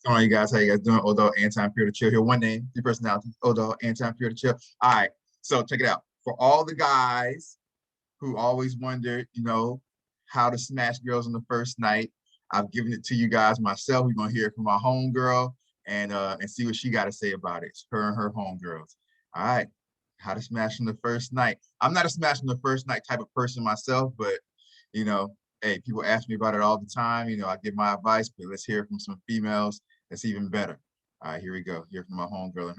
Come on, you guys. How you guys doing? Dogg, Anti-Imperial Chill here. One name, three personalities. Dogg, Anti-Imperial Chill. All right. So check it out. For all the guys who always wondered, how to smash girls on the first night, I've given it to you guys myself. We're gonna hear it from my homegirl and see what she got to say about it. It's her and her homegirls. All right. How to smash on the first night. I'm not a smash on the first night type of person myself, but you know, hey, people ask me about it all the time. I give my advice, but let's hear from some females. That's even better. All right, here we go. Hear from my homegirl and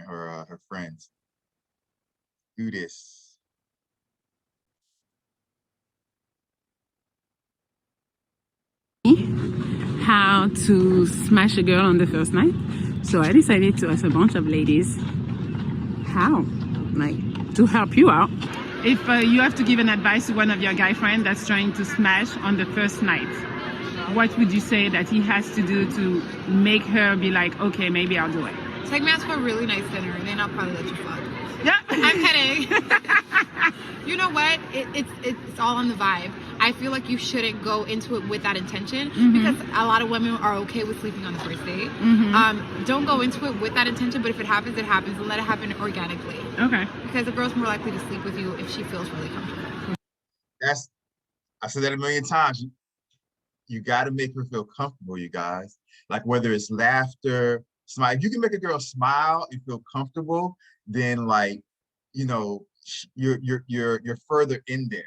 her friends. Do this. How to smash a girl on the first night. So I decided to ask a bunch of ladies how, to help you out. If you have to give an advice to one of your guy friends that's trying to smash on the first night, what would you say that he has to do to make her be like, okay, maybe I'll do it? Take me out to a really nice dinner and then I'll probably let you fuck. Yeah. I'm kidding. You know what? It's all on the vibe. I feel like you shouldn't go into it with that intention because a lot of women are okay with sleeping on the first date. Don't go into it with that intention, but if it happens, and let it happen organically. Okay. Because the girl's more likely to sleep with you if she feels really comfortable. I said that a million times. You got to make her feel comfortable, you guys. Like whether it's laughter, smile. If you can make a girl smile and feel comfortable, then you're further in there.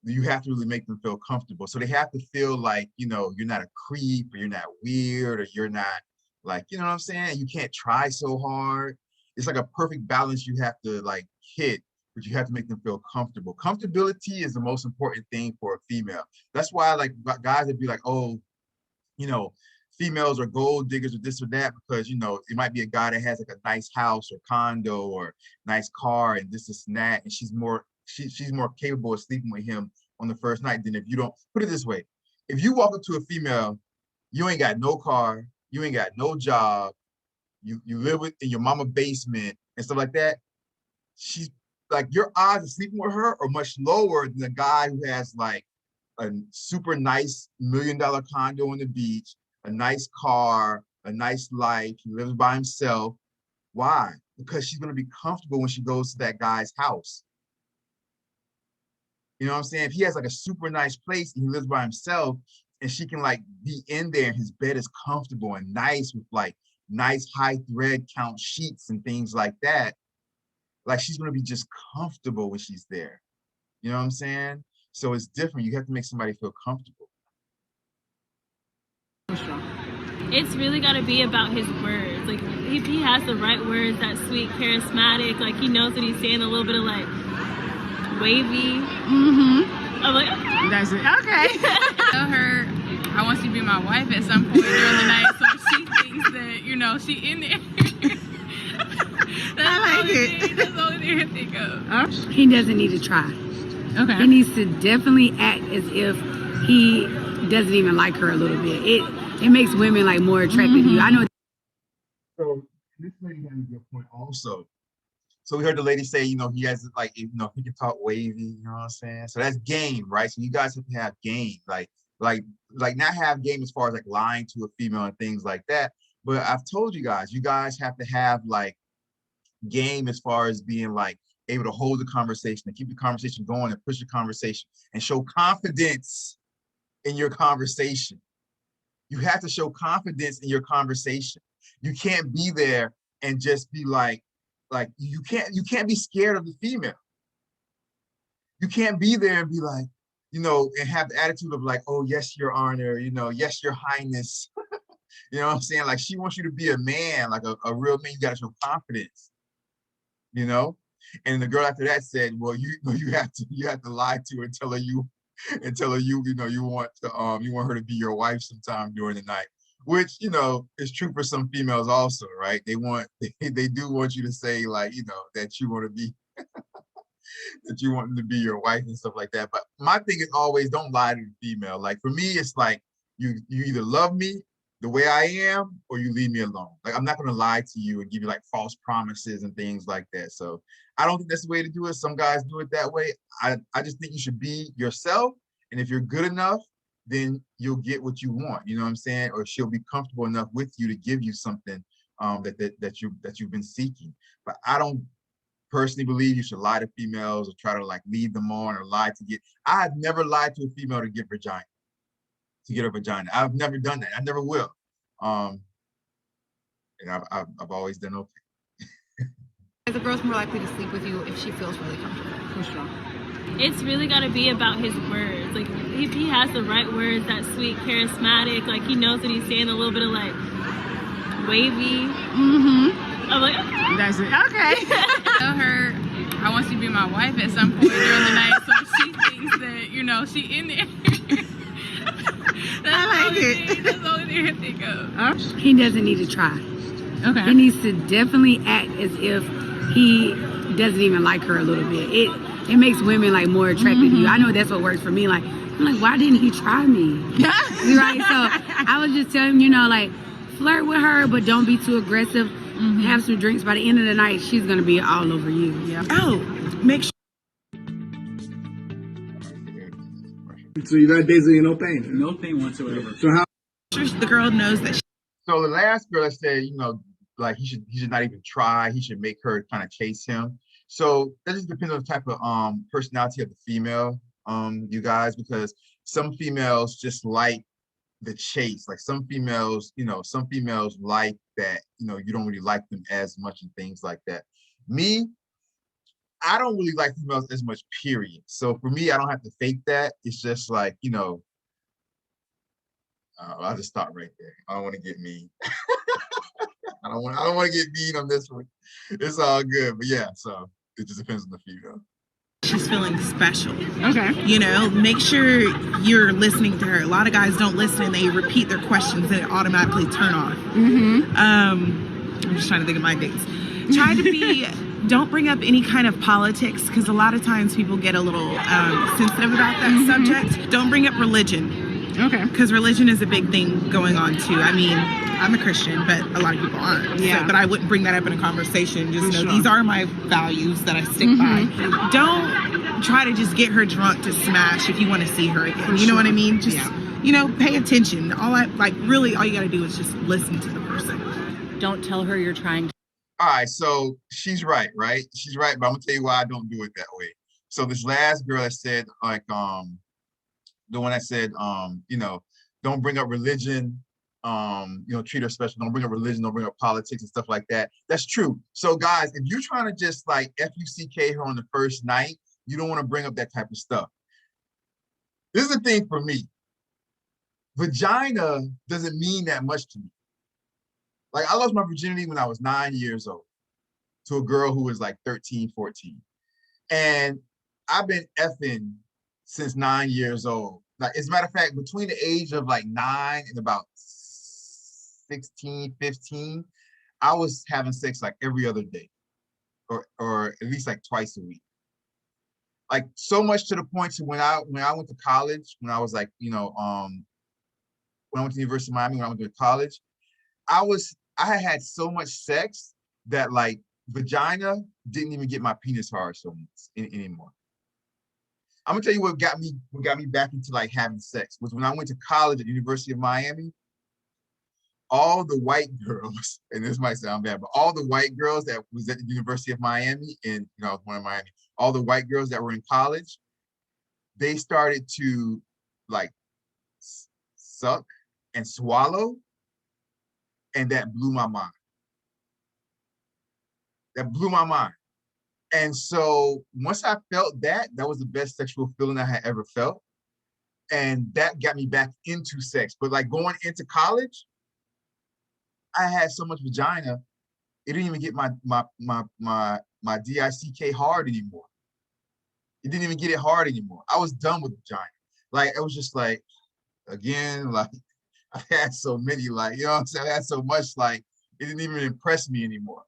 You have to really make them feel comfortable. So they have to feel like, you're not a creep or you're not weird or you're not like, you know what I'm saying? You can't try so hard. It's like a perfect balance you have to hit, but you have to make them feel comfortable. Comfortability is the most important thing for a female. That's why guys would be like, oh, females are gold diggers or this or that, because, it might be a guy that has like a nice house or condo or nice car and this and that. And she's more capable of sleeping with him on the first night than if you don't. Put it this way. If you walk up to a female, you ain't got no car, you ain't got no job, you live in your mama basement and stuff like that, she's like, your odds of sleeping with her are much lower than the guy who has like a super nice $1 million condo on the beach, a nice car, a nice life, he lives by himself. Why? Because she's going to be comfortable when she goes to that guy's house. You know what I'm saying? If he has like a super nice place and he lives by himself and she can be in there and his bed is comfortable and nice with nice high thread count sheets and things like that, she's going to be just comfortable when she's there. You know what I'm saying? So it's different. You have to make somebody feel comfortable. It's really got to be about his words. Like, if he has the right words, that sweet, charismatic, he knows what he's saying, a little bit of wavy. I'm like, okay. That's it. Okay. Tell her I want you to be my wife at some point during the night, so she thinks that she in there. I like it. That's the only thing I think of. He doesn't need to try. Okay. He needs to definitely act as if he doesn't even like her a little bit. It makes women more attracted to you. I know. So this lady has a good point also. So we heard the lady say, he has he can talk wavy, you know what I'm saying? So that's game, right? So you guys have to have game, not have game as far as lying to a female and things like that. But I've told you guys have to have game as far as being able to hold the conversation and keep the conversation going and push the conversation and show confidence in your conversation. You have to show confidence in your conversation. You can't be there and just be you can't be scared of the female. You can't be there and be and have the attitude of oh, yes, Your Honor, yes, Your Highness. You know what I'm saying? She wants you to be a man, a real man. You got to show confidence, And the girl after that said, well, you have to lie to her and tell her you want her to be your wife sometime during the night, which, is true for some females also, right? They do want you to say that you want to be, that you want them to be your wife and stuff like that. But my thing is always don't lie to the female. For me, it's you either love me the way I am or you leave me alone. I'm not going to lie to you and give you false promises and things like that. So I don't think that's the way to do it. Some guys do it that way. I just think you should be yourself. And if you're good enough then you'll get what you want, you know what I'm saying? Or she'll be comfortable enough with you to give you something that you've been seeking. But I don't personally believe you should lie to females or try to like lead them on or lie to get. I've never lied to a female to get her vagina. I've never done that. I never will. And I've always done okay. The girl's more likely to sleep with you if she feels really comfortable. For sure. It's really got to be about his words. Like, if he has the right words, that sweet, charismatic, like he knows what he's saying, a little bit of like wavy. I'm like, okay. That's it. Okay. Tell her I want you to be my wife at some point during the night, so she thinks that, you know, she in there. I like it. That's the only thing I think of. He doesn't need to try. Okay. He needs to definitely act as if he doesn't even like her a little bit. It makes women like more attracted to you. I know that's what works for me. Like, I'm like, why didn't he try me? Right? So I was just telling him, you know, like, flirt with her, but don't be too aggressive. Have some drinks. By the end of the night, she's gonna be all over you. Yeah. Oh, make sure. So you got basically no pain? No pain whatsoever. So how? The girl knows that. So the last girl that said, you know, like he should not even try. He should make her kind of chase him. So that just depends on the type of personality of the female, you guys, because some females just like the chase. Like some females, you know, some females like that, you know, you don't really like them as much and things like that. Me, I don't really like females as much, period. So for me, I don't have to fake that. It's just like, you know, I'll just stop right there. I don't want to get mean. I don't want to get mean on this one. It's all good, but yeah. So it just depends on the female. She's feeling special. Okay. You know, make sure you're listening to her. A lot of guys don't listen and they repeat their questions and it automatically turn off. I'm just trying to think of my dates. Try to be, don't bring up any kind of politics because a lot of times people get a little sensitive about that subject. Don't bring up religion. Okay. Because religion is a big thing going on too. I mean, I'm a Christian, but a lot of people aren't. Yeah. So, but I wouldn't bring that up in a conversation. Just know sure. these are my values that I stick by. Don't try to just get her drunk to smash if you want to see her again. You know what I mean? Just, you know, pay attention. All you got to do is just listen to the person. Don't tell her you're trying to. All right, so she's right? She's right, but I'm gonna tell you why I don't do it that way. So this last girl that said, like, the one that said, you know, don't bring up religion, you know, treat her special. Don't bring up religion, don't bring up politics and stuff like that. That's true. So guys, if you're trying to just like F-U-C-K her on the first night, you don't want to bring up that type of stuff. This is the thing for me. Vagina doesn't mean that much to me. Like I lost my virginity when I was 9 years old to a girl who was like 13, 14. And I've been effing since 9 years old. Like, as a matter of fact, between the age of like 9 and about 16, 15, I was having sex like every other day or at least like twice a week. Like so much to the point to when I went to college, when I was like, you know, when I went to the University of Miami, when I went to college, I had so much sex that like vagina didn't even get my penis hard so much anymore. I'm gonna tell you what got me back into like having sex was when I went to college at the University of Miami. All the white girls, and this might sound bad, but all the white girls that was at the University of Miami, and you know, I was born in Miami, all the white girls that were in college, they started to like suck and swallow, and that blew my mind. That blew my mind. And so once I felt that was the best sexual feeling I had ever felt. And that got me back into sex. But like going into college, I had so much vagina, it didn't even get my DICK hard anymore. It didn't even get it hard anymore. I was done with vagina. Like, it was just like, again, like, I've had so many, like, you know what I'm saying? I had so much, like, it didn't even impress me anymore.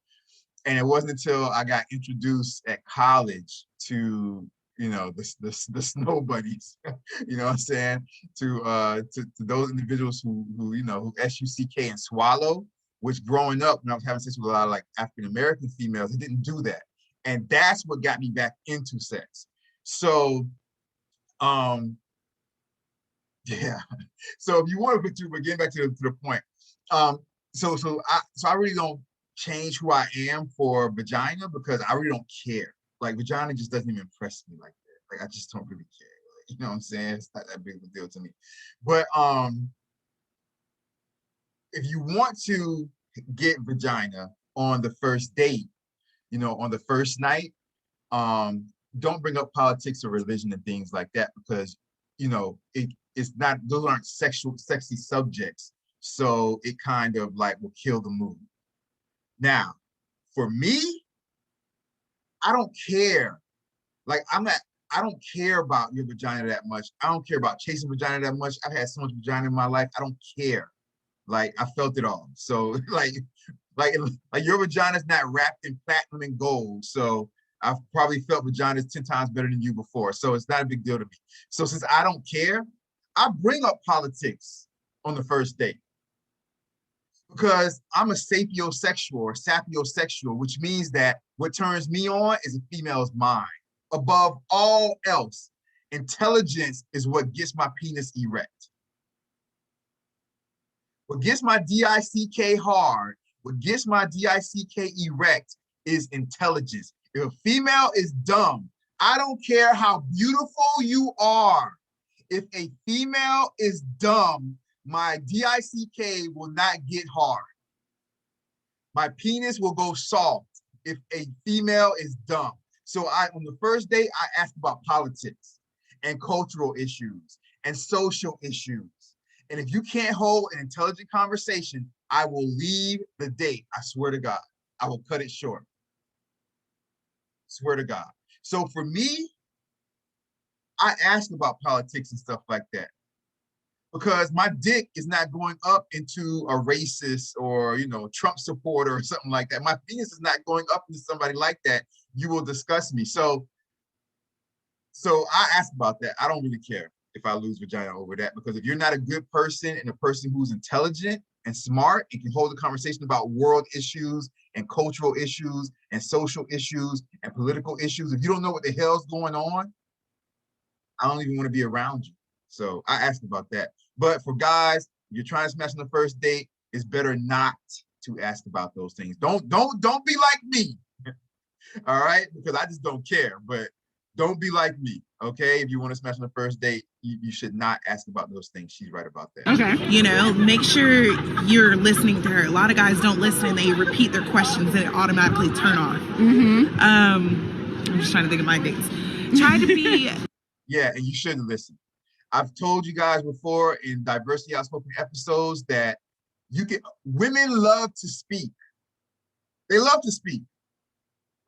And it wasn't until I got introduced at college to, you know, the snow buddies, you know what I'm saying? To those individuals who you know, who S-U-C-K and swallow, which growing up when I was having sex with a lot of like African-American females, they didn't do that. And that's what got me back into sex. So Yeah. So if you want to put but getting back to the point, so I really don't change who I am for vagina because I really don't care. Like vagina just doesn't even impress me like that. Like I just don't really care. Like, you know what I'm saying? It's not that big of a deal to me. But if you want to get vagina on the first date, you know, on the first night, don't bring up politics or religion and things like that because, you know, it's not, those aren't sexy subjects. So it kind of like will kill the mood. Now, for me, I don't care. Like I don't care about your vagina that much. I don't care about chasing vagina that much. I've had so much vagina in my life. I don't care. Like I felt it all. So like your vagina's not wrapped in platinum and gold. So I've probably felt vaginas 10 times better than you before. So it's not a big deal to me. So since I don't care, I bring up politics on the first date because I'm a sapiosexual or sapiosexual, which means that what turns me on is a female's mind. Above all else, intelligence is what gets my penis erect. What gets my DICK hard, what gets my DICK erect is intelligence. If a female is dumb, I don't care how beautiful you are. If a female is dumb, my DICK will not get hard. My penis will go soft if a female is dumb. So on the first date, I ask about politics and cultural issues and social issues. And if you can't hold an intelligent conversation, I will leave the date. I swear to God, I will cut it short. Swear to God. So for me, I ask about politics and stuff like that because my dick is not going up into a racist or, you know, Trump supporter or something like that. My penis is not going up into somebody like that. You will discuss me. So I ask about that. I don't really care if I lose vagina over that because if you're not a good person and a person who's intelligent and smart and can hold a conversation about world issues and cultural issues and social issues and political issues, if you don't know what the hell's going on, I don't even want to be around you. So I asked about that. But for guys, if you're trying to smash on the first date, it's better not to ask about those things. Don't be like me. All right? Because I just don't care. But don't be like me. Okay? If you want to smash on the first date, you should not ask about those things. She's right about that. Okay. You know, make sure you're listening to her. A lot of guys don't listen and they repeat their questions and it automatically turn off. I'm just trying to think of my dates. Try to be Yeah, and you shouldn't listen. I've told you guys before in Diversity Outspoken episodes that women love to speak. They love to speak.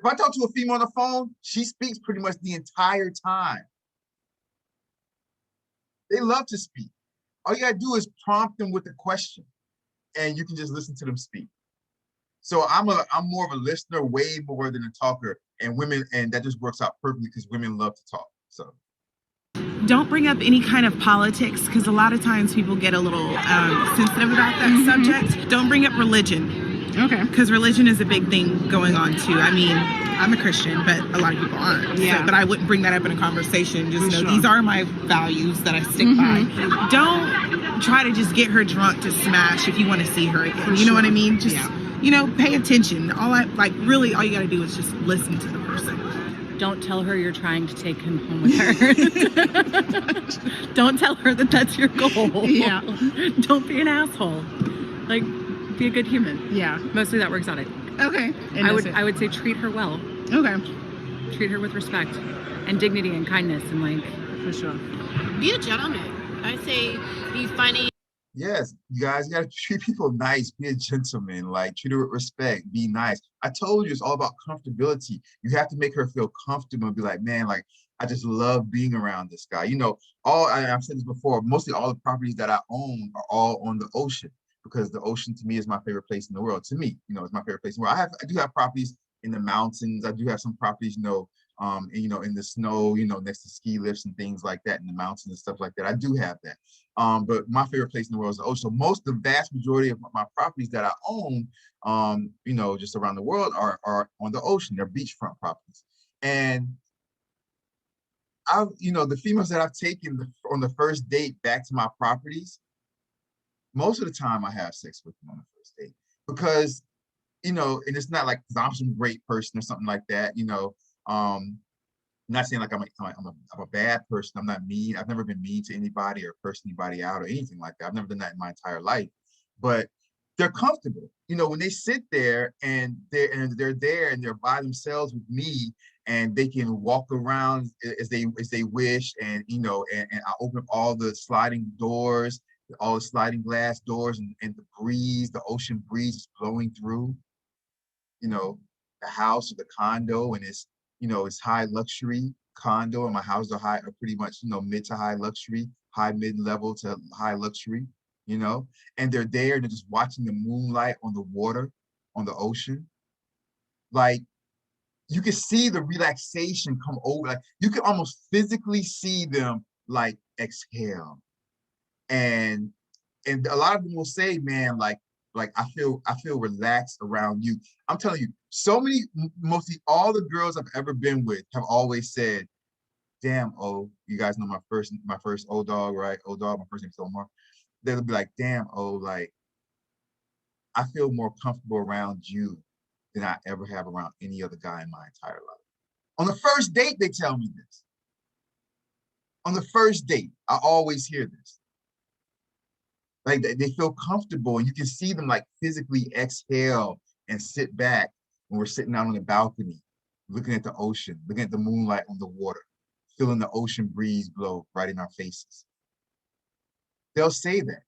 If I talk to a female on the phone, she speaks pretty much the entire time. They love to speak. All you gotta do is prompt them with a question and you can just listen to them speak. So I'm more of a listener, way more than a talker, and that just works out perfectly because women love to talk. So don't bring up any kind of politics because a lot of times people get a little sensitive about that subject. Don't bring up religion. Okay. Because religion is a big thing going on too. I mean, I'm a Christian, but a lot of people aren't. Yeah. So, but I wouldn't bring that up in a conversation. Just know these are my values that I stick by. Don't try to just get her drunk to smash if you want to see her again. You know what I mean? Just, you know, pay attention. All you got to do is just listen to the person. Don't tell her you're trying to take him home with her. Don't tell her that that's your goal. Yeah. Don't be an asshole. Like, be a good human. Yeah. Mostly that works on it. Okay. I would say treat her well. Okay. Treat her with respect and dignity and kindness and like. For sure. Be a gentleman. I say be funny. yes, you guys gotta treat people nice, be a gentleman, like treat her with respect, be nice. I told you it's all about comfortability. You have to make her feel comfortable and be like, man, like I just love being around this guy. You know, I've said this before, mostly all the properties that I own are all on the ocean because the ocean to me is my favorite place in the world. To me, you know, it's my favorite place in the world. I do have properties in the mountains. I do have some properties, you know, in the snow, you know, next to ski lifts and things like that in the mountains and stuff like that. I do have that. But my favorite place in the world is the ocean. So the vast majority of my properties that I own, you know, just around the world are on the ocean. They're beachfront properties. And the females that I've taken on the first date back to my properties, most of the time I have sex with them on the first date because, and it's not like 'cause I'm some great person or something like that, not saying like I'm a bad person. I'm not mean. I've never been mean to anybody or cursed anybody out or anything like that. I've never done that in my entire life. But they're comfortable. When they sit there and they're there and they're by themselves with me and they can walk around as they wish, and and I open up all the sliding doors, all the sliding glass doors, and the breeze, the ocean breeze is blowing through, the house or the condo, and it's high luxury condo, and my houses are pretty much, mid to high luxury, high mid-level to high luxury, and they're there and they're just watching the moonlight on the water, on the ocean. Like, you can see the relaxation come over. Like, you can almost physically see them like exhale. And a lot of them will say, man, like I feel relaxed around you. I'm telling you, mostly all the girls I've ever been with have always said, damn, you guys know my first Dogg, right? Dogg, my first name's Omar. They'll be like, damn, like, I feel more comfortable around you than I ever have around any other guy in my entire life. On the first date, they tell me this. On the first date, I always hear this. Like, they feel comfortable, and you can see them like physically exhale and sit back when we're sitting out on the balcony, looking at the ocean, looking at the moonlight on the water, feeling the ocean breeze blow right in our faces. They'll say that.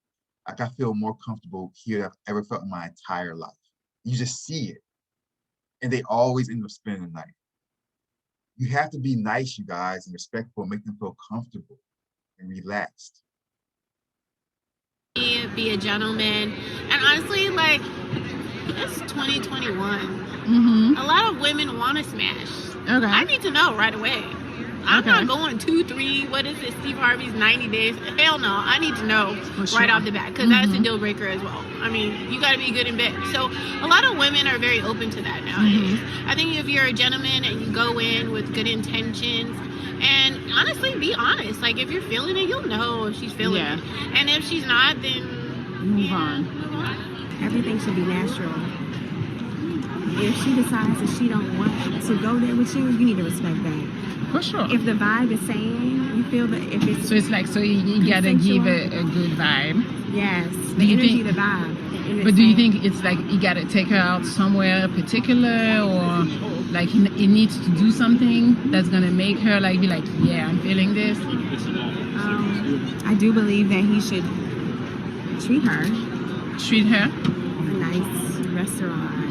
Like, I feel more comfortable here than I've ever felt in my entire life. You just see it. And they always end up spending the night. You have to be nice, you guys, and respectful, and make them feel comfortable and relaxed. Be a gentleman. And honestly, like, it's 2021. A lot of women want to smash. Okay. I need to know right away. I'm not going 2, 3, what is it, Steve Harvey's 90 days? Hell no, I need to know right off the bat, because that's a deal breaker as well. I mean, you got to be good in bed. So a lot of women are very open to that nowadays. I think if you're a gentleman and you go in with good intentions, and honestly, be honest. Like, if you're feeling it, you'll know if she's feeling it. And if she's not, then move on. Everything should be natural. If she decides that she don't want to go there with you, you need to respect that. For sure. If the vibe is saying, you feel that if it's... So it's like, you gotta give a good vibe. Yes. The energy, the vibe. But do you think it's like you gotta take her out somewhere particular, or like he needs to do something that's gonna make her like be like, yeah, I'm feeling this? I do believe that he should treat her. Treat her? A nice restaurant.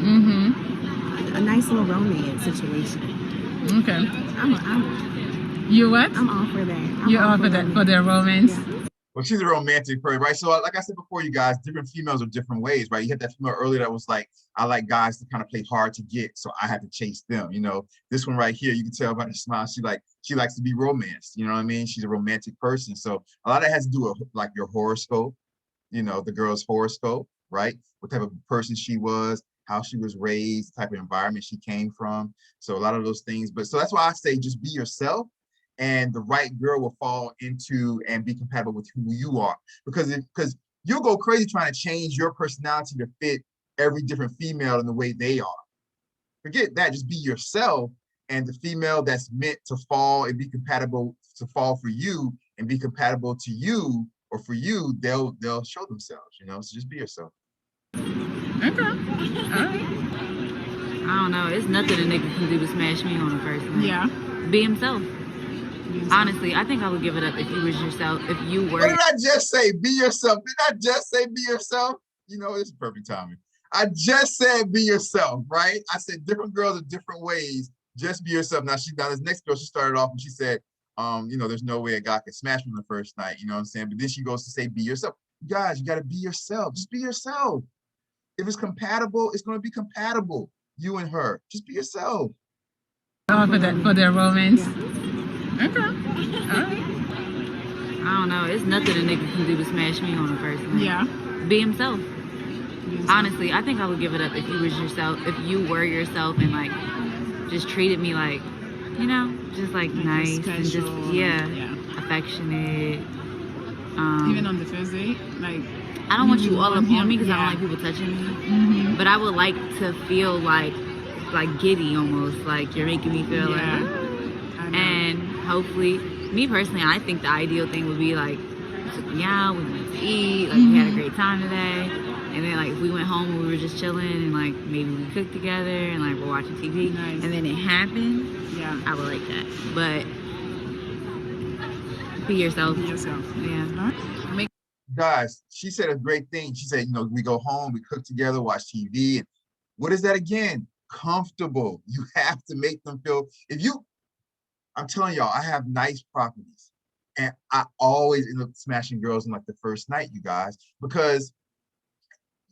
A nice little romance situation. Okay. You what? I'm all for that. You're all for that, for their romance? Yeah. Well, she's a romantic person, right? So like I said before, you guys, different females are different ways, right? You had that female earlier that was like, I like guys to kind of play hard to get, so I have to chase them, This one right here, you can tell by the smile, she likes to be romanced, you know what I mean? She's a romantic person. So a lot of that has to do with like your horoscope, the girl's horoscope, right? What type of person she was, how she was raised, type of environment she came from. So a lot of those things, so that's why I say just be yourself, and the right girl will fall into and be compatible with who you are. Because you'll go crazy trying to change your personality to fit every different female in the way they are. Forget that, just be yourself, and the female that's meant to fall and be compatible, to fall for you and be compatible to you or for you, they'll show themselves, so just be yourself. Okay. All right. I don't know. It's nothing a nigga can do to smash me on a first night. Yeah. Be himself. Honestly, I think I would give it up if you was yourself. If you were. What did I just say? Be yourself. Did I just say be yourself? It's perfect timing. I just said be yourself, right? I said different girls are different ways. Just be yourself. Now this next girl, she started off and she said, there's no way a guy can smash me on the first night. You know what I'm saying? But then she goes to say be yourself. Guys, you got to be yourself. Just be yourself. If it's compatible, it's going to be compatible. You and her. Just be yourself. Oh, for their romance. Okay. All right. I don't know. It's nothing a nigga can do to smash me on a first night. Yeah. Be himself. Honestly, I think I would give it up if you was yourself. If you were yourself and like just treated me like you know, just like nice and just affectionate. Even on the first date, like I don't want you all up on me because I don't like people touching me. But I would like to feel like giddy almost, like you're making me feel like. And hopefully, me personally, I think the ideal thing would be like, you took me out, we went to eat, like we had a great time today. And then like we went home and we were just chilling and like maybe we cooked together and like we're watching TV. Nice. And then it happened. Yeah. I would like that. But be yourself. Be yourself. Yeah. Guys, she said a great thing. She said, you know, we go home, we cook together, watch TV. And what is that again? Comfortable. You have to make them feel, I'm telling y'all, I have nice properties. And I always end up smashing girls in like the first night, you guys, because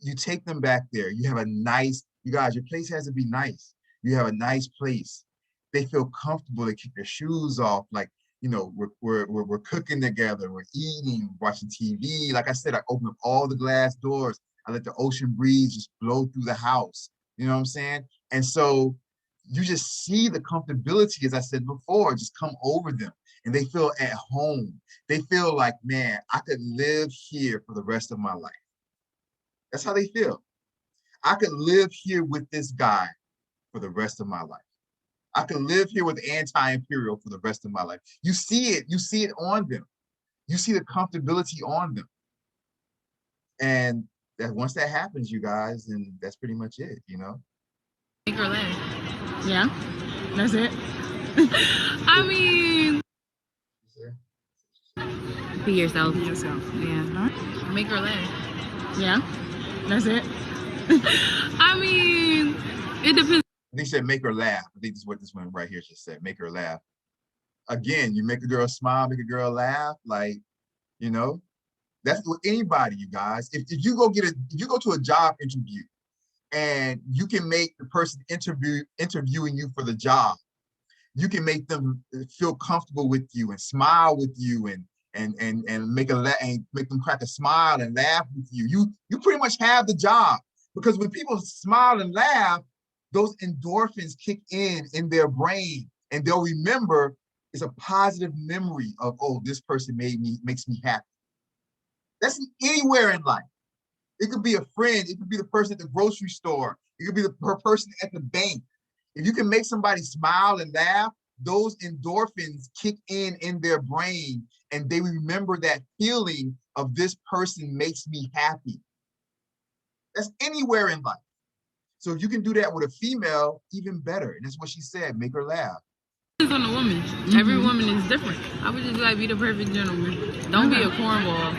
you take them back there. You have a nice, you guys, your place has to be nice. You have a nice place. They feel comfortable. They kick their shoes off. Like, you know, we're cooking together. We're eating, watching TV. Like I said, I open up all the glass doors. I let the ocean breeze just blow through the house. You know what I'm saying? And so you just see the comfortability, as I said before, just come over them. And they feel at home. They feel like, man, I could live here for the rest of my life. That's how they feel. I could live here with this guy for the rest of my life. I could live here with Anti-Imperial for the rest of my life. You see it on them. You see the comfortability on them. And that once that happens, you guys, then that's pretty much it, you know? Make her laugh. Yeah, that's it. I mean, be yourself. Be yourself. Yeah. make her laugh. Yeah, that's it. I mean, it depends. They said make her laugh. I think this is what this one right here just said, make her laugh. Again, you make a girl smile, make a girl laugh, like, you know, that's with anybody, you guys. If you go to a job interview and you can make the person interviewing you for the job, you can make them feel comfortable with you and smile with you and make them crack a smile and laugh with you. You pretty much have the job, because when people smile and laugh, those endorphins kick in their brain, and they'll remember it's a positive memory of, oh, this person makes me happy. That's anywhere in life. It could be a friend. It could be the person at the grocery store. It could be the person at the bank. If you can make somebody smile and laugh, those endorphins kick in their brain, and they remember that feeling of this person makes me happy. That's anywhere in life. So if you can do that with a female, even better. And that's what she said, make her laugh. It's on the woman. Every woman is different. I would just like be the perfect gentleman. Don't be a cornball.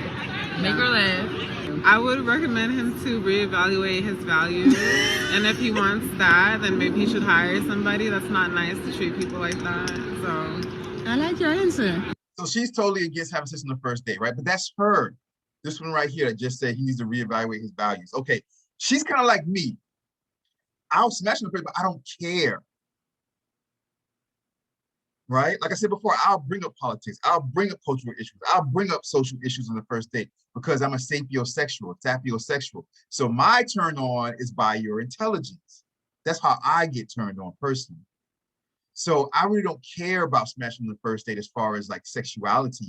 Make her laugh. I would recommend him to reevaluate his values. And if he wants that, then maybe he should hire somebody. That's not nice to treat people like that. So I like your answer. So she's totally against having sex on the first date, right? But that's her. This one right here that just said he needs to reevaluate his values. Okay, she's kind of like me. I'll smash on the first, but I don't care. Right? Like I said before, I'll bring up politics. I'll bring up cultural issues. I'll bring up social issues on the first date because I'm a sapiosexual. So my turn on is by your intelligence. That's how I get turned on personally. So I really don't care about smashing on the first date as far as like sexuality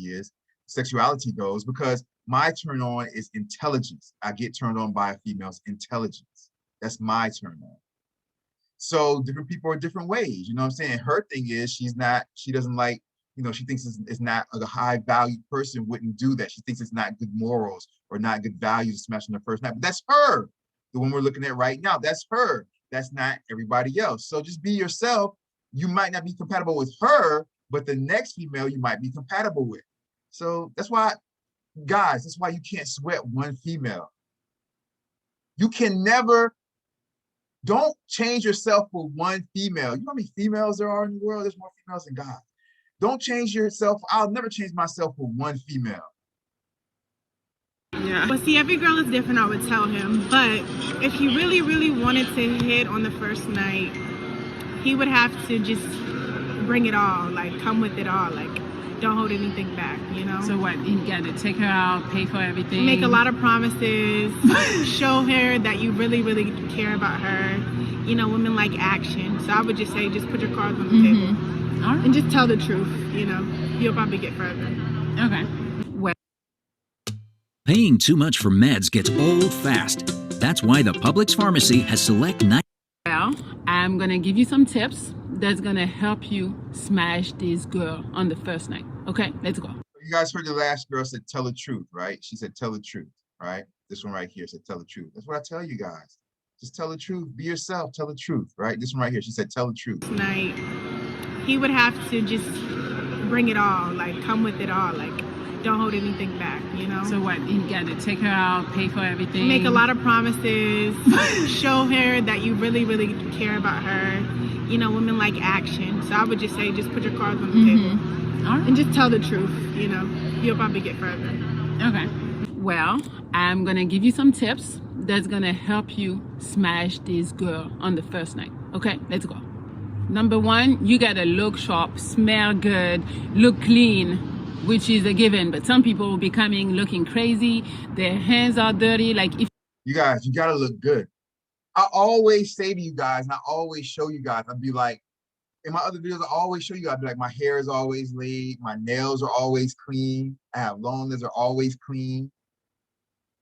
goes, because my turn on is intelligence. I get turned on by a female's intelligence. That's my turn on. So different people are different ways, you know what I'm saying? Her thing is she doesn't like, you know, she thinks it's not a high valued person wouldn't do that. She thinks it's not good morals or not good values to smash on the first night, but that's her. The one we're looking at right now, that's her. That's not everybody else. So just be yourself. You might not be compatible with her, but the next female you might be compatible with. So that's why, guys, that's why you can't sweat one female. You can never. Don't change yourself for one female. You know how many females there are in the world? There's more females than guys. Don't change yourself. I'll never change myself for one female. Yeah. Well, see, every girl is different, I would tell him. But if he really, really wanted to hit on the first night, he would have to just bring it all, like come with it all, like don't hold anything back, you know? So what, you got to take her out, pay for everything? Make a lot of promises, show her that you really, really care about her. You know, women like action. So I would just say, just put your cards on the table. All right. And just tell the truth, you know. You'll probably get further. Okay. Well, Paying too much for meds gets old fast. That's why the Publix pharmacy has select night. well, I'm gonna give you some tips that's gonna help you smash this girl on the first night. Okay, let's go. You guys heard the last girl said, tell the truth, right? She said, tell the truth, right? This one right here said, tell the truth. That's what I tell you guys. Just tell the truth. Be yourself. Tell the truth, right? This one right here, she said, tell the truth. Tonight, he would have to just bring it all, like come with it all, like don't hold anything back, you know? So what? You gotta take her out, pay for everything. Make a lot of promises, show her that you really, really care about her. You know, women like action. So I would just say, just put your cards on the table. All right. And just tell the truth, you know? You'll probably get further. Okay. Well, I'm gonna give you some tips that's gonna help you smash this girl on the first night. Okay, let's go. Number one, you gotta look sharp, smell good, look clean, which is a given, but some people will be coming looking crazy. Their hands are dirty. Like if You guys, you gotta look good. I always say to you guys, and I always show you guys, I'd be like, in my other videos, I always show you guys, I'd be like, my hair is always laid, my nails are always clean, I have long nails, are always clean,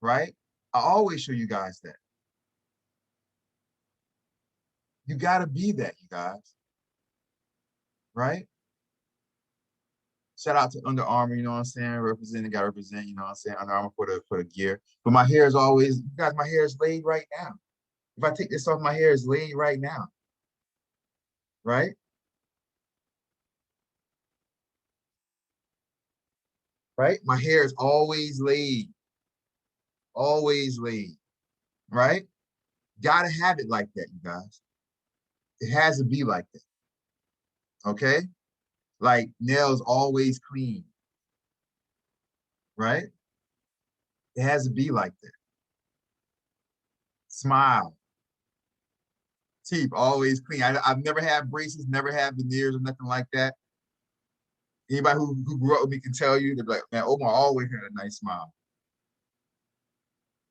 right? I always show you guys that. You gotta be that, you guys, right? Shout out to Under Armour, you know what I'm saying? Representing, gotta represent, you know what I'm saying? Under Armour for the gear. But my hair is always, you guys, my hair is laid right now. If I take this off, my hair is laid right now, right? Right? My hair is always laid, right? Gotta have it like that, you guys. It has to be like that, okay? Like nails always clean, right? It has to be like that. Smile. Teeth always clean. I've never had braces, never had veneers or nothing like that. Anybody who grew up with me can tell you, they're like, man, Omar always had a nice smile,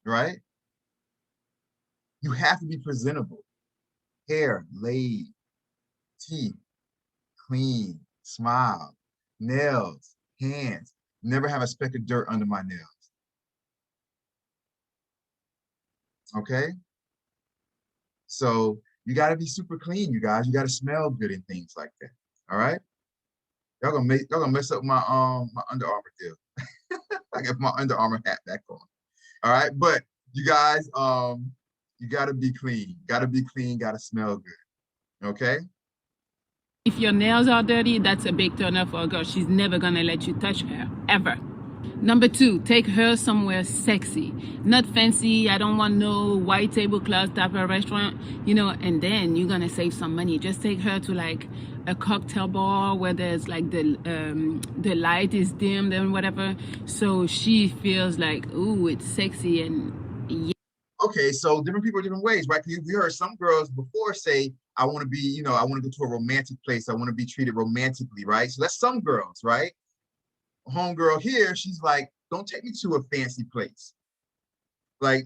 right? You have to be presentable. Hair laid, teeth clean, smile, nails, hands. Never have a speck of dirt under my nails. Okay? So you got to be super clean, you guys. You got to smell good and things like that. All right? Y'all gonna mess up my my Under Armour deal. I got my Under Armour hat back on. All right, but you guys, you gotta be clean. Gotta be clean. Gotta smell good. Okay. if your nails are dirty, that's a big turn off for a girl. She's never gonna let you touch her, ever. Number two, take her somewhere sexy, not fancy. I don't want no white tablecloth type of restaurant, you know, and then you're gonna save some money. Just take her to like a cocktail bar where there's like the light is dimmed and whatever, so she feels like, ooh, it's sexy. And yeah. Okay, so different people different ways, right? We heard some girls before say, I want to be, you know, I want to go to a romantic place. I want to be treated romantically, right? So that's some girls, right? Homegirl here, she's like, don't take me to a fancy place. Like,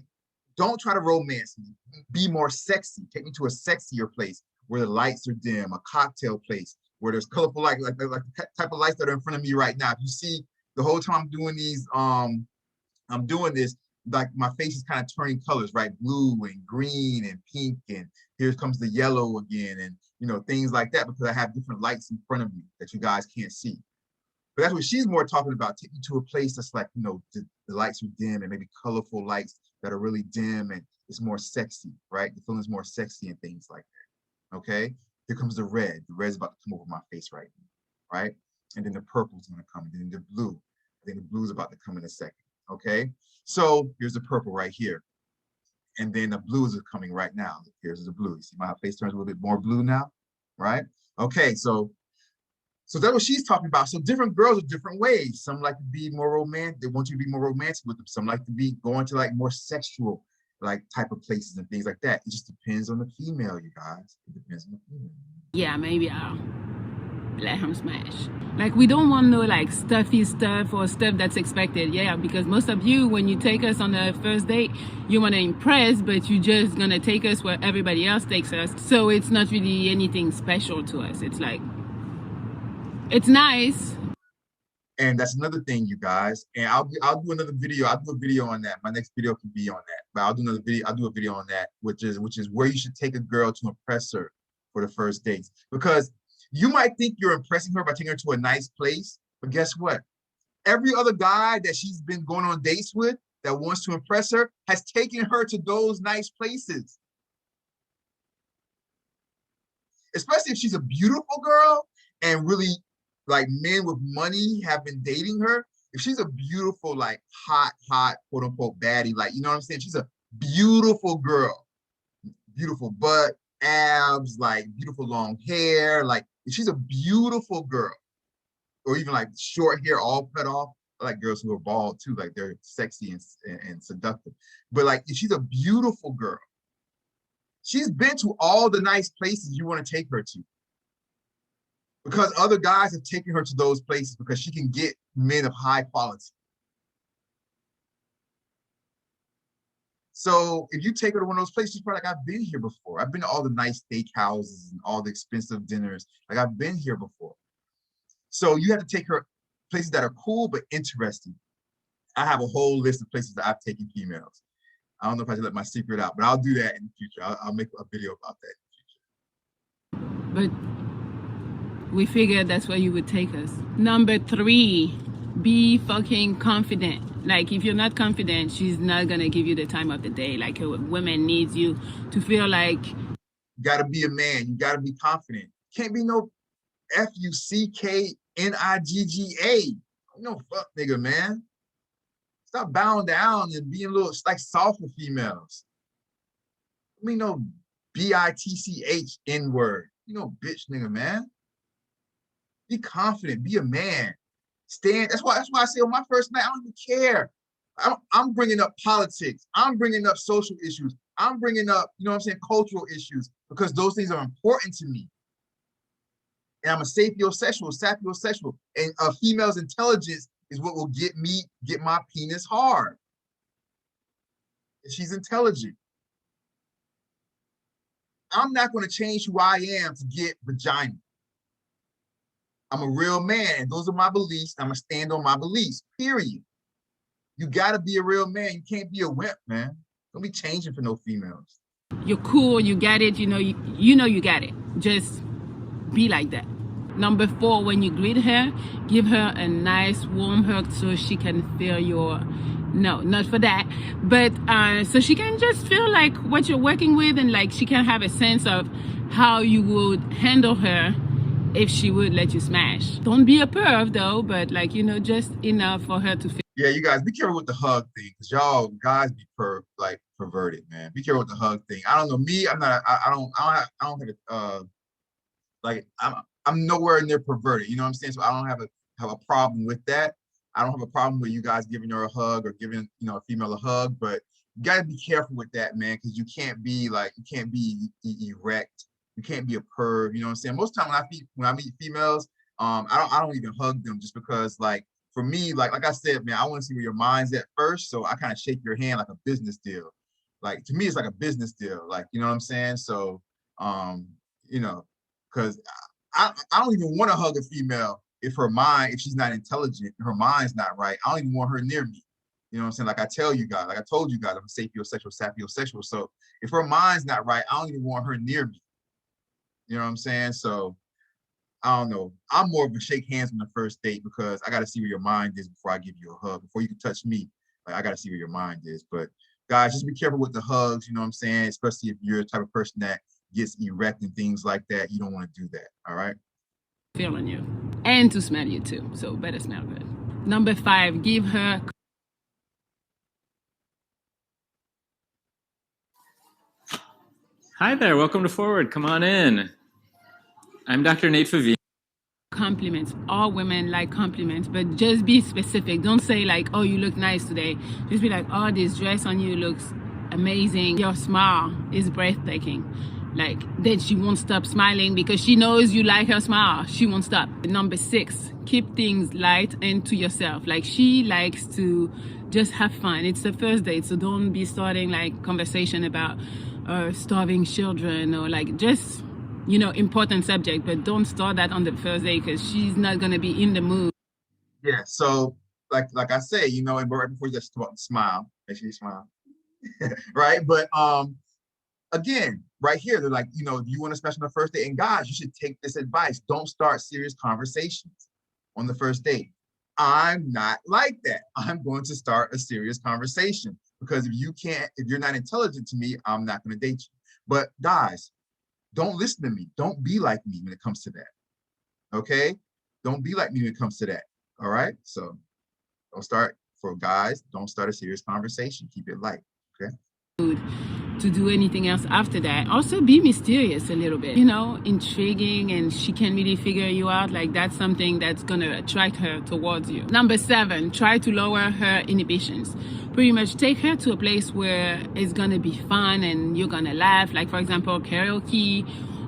don't try to romance me. Be more sexy. Take me to a sexier place where the lights are dim, a cocktail place where there's colorful light, like the type of lights that are in front of me right now. If you see the whole time I'm doing these, I'm doing this, like my face is kind of turning colors, right? Blue and green and pink, and here comes the yellow again, and you know, things like that, because I have different lights in front of me that you guys can't see. But that's what she's more talking about. Take me to a place that's like, you know, the lights are dim and maybe colorful lights that are really dim and it's more sexy, right? The feeling's more sexy and things like that, okay? Here comes the red. The red's about to come over my face right now, right? And then the purple's gonna come, and then the blue. I think the blue's about to come in a second, okay? So here's the purple right here. And then the blues are coming right now. Here's the blue. You see my face turns a little bit more blue now, right? Okay, so that's what she's talking about. So different girls are different ways. Some like to be more romantic. They want you to be more romantic with them. Some like to be going to like more sexual like type of places and things like that. It just depends on the female, you guys. It depends on the female. Yeah, maybe I'll let him smash. Like, we don't want no like stuffy stuff or stuff that's expected. Yeah, because most of you, when you take us on the first date, you want to impress, but you just gonna take us where everybody else takes us. So it's not really anything special to us. It's like, It's nice. And that's another thing, you guys. And I'll do another video. I'll do a video on that. My next video can be on that. But I'll do another video. I'll do a video on that, which is where you should take a girl to impress her for the first dates. Because you might think you're impressing her by taking her to a nice place, but guess what? Every other guy that she's been going on dates with that wants to impress her has taken her to those nice places. Especially if she's a beautiful girl and really like men with money have been dating her. If she's a beautiful, like hot, quote unquote baddie, like, you know what I'm saying? She's a beautiful girl, beautiful butt, abs, like beautiful long hair. Like if she's a beautiful girl, or even like short hair, all cut off. I like girls who are bald too, like they're sexy and seductive. But like if she's a beautiful girl, she's been to all the nice places you want to take her to. Because other guys have taken her to those places because she can get men of high quality. So if you take her to one of those places, she's probably like, I've been here before. I've been to all the nice steakhouses and all the expensive dinners. Like I've been here before. So you have to take her places that are cool but interesting. I have a whole list of places that I've taken females. I don't know if I should let my secret out, but I'll do that in the future. I'll make a video about that in the future. But we figured that's where you would take us. Number 3, be fucking confident. Like if you're not confident, she's not gonna give you the time of the day. Like a woman needs you to feel like. You gotta be a man. You gotta be confident. Can't be no Fucknigga. No fuck nigga, man. Stop bowing down and being a little like soft for females. I mean, no bitch N-word. You know, bitch nigga, man. Be confident. Be a man. Stand. That's why I say on my first night, I don't even care. I'm bringing up politics. I'm bringing up social issues. I'm bringing up, you know what I'm saying, cultural issues, because those things are important to me. And I'm a sapiosexual, and a female's intelligence is what will get my penis hard. If she's intelligent. I'm not going to change who I am to get vagina. I'm a real man, and those are my beliefs. I'm going to stand on my beliefs, period. You got to be a real man. You can't be a wimp, man. Don't be changing for no females. You're cool, you got it, you know you got it. Just be like that. Number 4, when you greet her, give her a nice warm hug so she can feel your, no, not for that, but so she can just feel like what you're working with, and like she can have a sense of how you would handle her if she would let you smash. Don't be a perv though, but like, you know, just enough for her to feel. Yeah, you guys, be careful with the hug thing, because y'all guys be perverted, man. Be careful with the hug thing. I don't know, me, I'm not, I don't have like, I'm nowhere near perverted, you know what I'm saying? So I don't have a problem with that. I don't have a problem with you guys giving her a hug or giving, you know, a female a hug, but you gotta be careful with that, man, because you can't be erect. You can't be a perv, you know what I'm saying? Most of the time when I meet females, I don't even hug them, just because, like, for me, like I said, man, I want to see where your mind's at first. So I kind of shake your hand like a business deal. Like, to me, it's like a business deal. Like, you know what I'm saying? So, you know, because I don't even want to hug a female if she's not intelligent, her mind's not right. I don't even want her near me. You know what I'm saying? Like I told you guys, I'm a sapiosexual. So if her mind's not right, I don't even want her near me. You know what I'm saying? So I don't know. I'm more of a shake hands on the first date, because I got to see where your mind is before I give you a hug. Before you can touch me, like, I got to see where your mind is. But guys, just be careful with the hugs. You know what I'm saying? Especially if you're the type of person that gets erect and things like that. You don't want to do that. All right? Feeling you, and to smell you too. So better smell good. Number 5, give her. Hi there, welcome to Forward. Come on in. I'm Dr. Nate Favine. Compliments. All women like compliments, but just be specific. Don't say like, oh, you look nice today. Just be like, oh, this dress on you looks amazing. Your smile is breathtaking. Like, then she won't stop smiling because she knows you like her smile. She won't stop. Number 6, keep things light and to yourself. Like, she likes to just have fun. It's the first date, so don't be starting like conversation about starving children, or like, just important subject, but don't start that on the first day because she's not going to be in the mood. Yeah. So like I say, and right before you just smile, make sure you smile. Right. But again, right here, they're like, do you want to special on the first date? And guys, you should take this advice. Don't start serious conversations on the first date. I'm not like that. I'm going to start a serious conversation because if you're not intelligent to me, I'm not going to date you. But guys, don't listen to me. Don't be like me when it comes to that. Okay? Don't be like me when it comes to that. All right? So don't start a serious conversation. Keep it light. Okay? To do anything else after that. Also be mysterious a little bit, intriguing, and she can really figure you out. Like that's something that's gonna attract her towards you. Number 7, try to lower her inhibitions. Pretty much take her to a place where it's gonna be fun and you're gonna laugh, like for example karaoke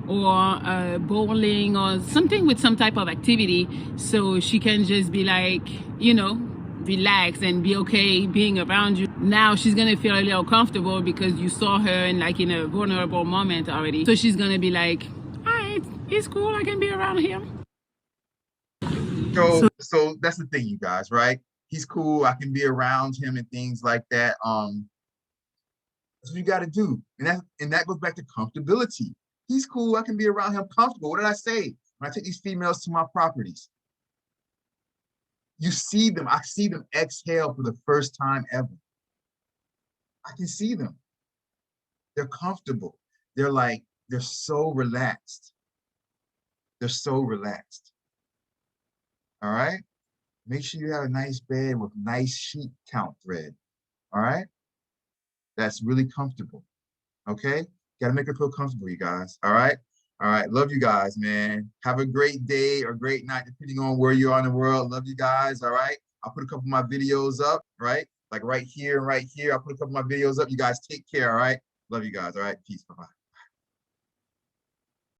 or bowling or something with some type of activity, so she can just be like, relax and be okay being around you. Now she's gonna feel a little comfortable because you saw her in a vulnerable moment already. So she's gonna be like, all right, it's cool, I can be around him. So that's the thing, you guys, right? He's cool, I can be around him and things like that. That's what you gotta do. And that goes back to comfortability. He's cool, I can be around him comfortable. What did I say? When I take these females to my properties, you see them, I see them exhale for the first time ever. I can see them. They're comfortable. They're so relaxed. They're so relaxed. All right? Make sure you have a nice bed with nice sheet count thread. All right? That's really comfortable. Okay? Gotta make her feel comfortable, you guys. All right? All right. Love you guys, man. Have a great day or great night, depending on where you are in the world. Love you guys. All right. I'll put a couple of my videos up, right? Like right here and right here. I'll put a couple of my videos up. You guys take care. All right. Love you guys. All right. Peace. Bye-bye.